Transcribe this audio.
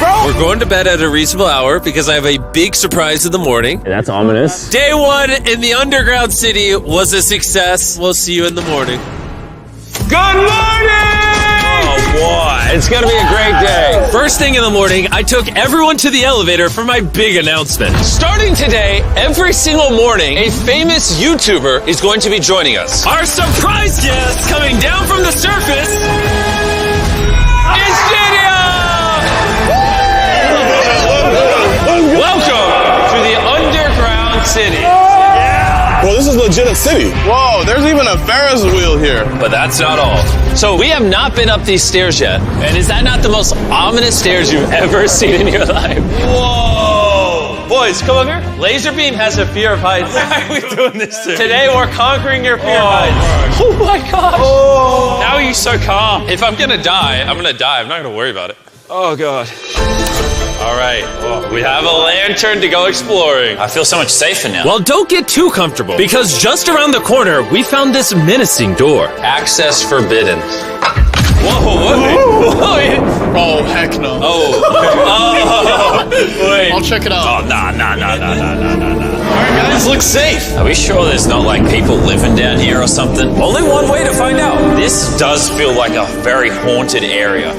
bro? We're going to bed at a reasonable hour because I have a big surprise in the morning. That's ominous. Day one in the underground city was a success. We'll see you in the morning. Good morning! Oh boy, it's gonna be a great day. First thing in the morning, I took everyone to the elevator for my big announcement. Starting today, every single morning, a famous YouTuber is going to be joining us. Our surprise guest coming down from the surface is Gideon! Welcome to the underground city. Well, this is legit a city. Whoa, there's even a Ferris wheel here. But that's not all. So we have not been up these stairs yet. And is that not the most ominous stairs you've ever seen in your life? Whoa! Boys, come up here. Laserbeam has a fear of heights. Why are we doing this today? We're conquering your fear of heights. Oh my gosh. Oh. How are you so calm? If I'm gonna die, I'm gonna die. I'm not gonna worry about it. Oh God. All right, we have a lantern to go exploring. I feel so much safer now. Well, don't get too comfortable, because just around the corner, we found this menacing door. Access forbidden. Whoa, what? Oh, heck no. Oh, wait. I'll check it out. Oh, nah. All right, guys, look safe. Are we sure there's not like people living down here or something? Only one way to find out. This does feel like a very haunted area.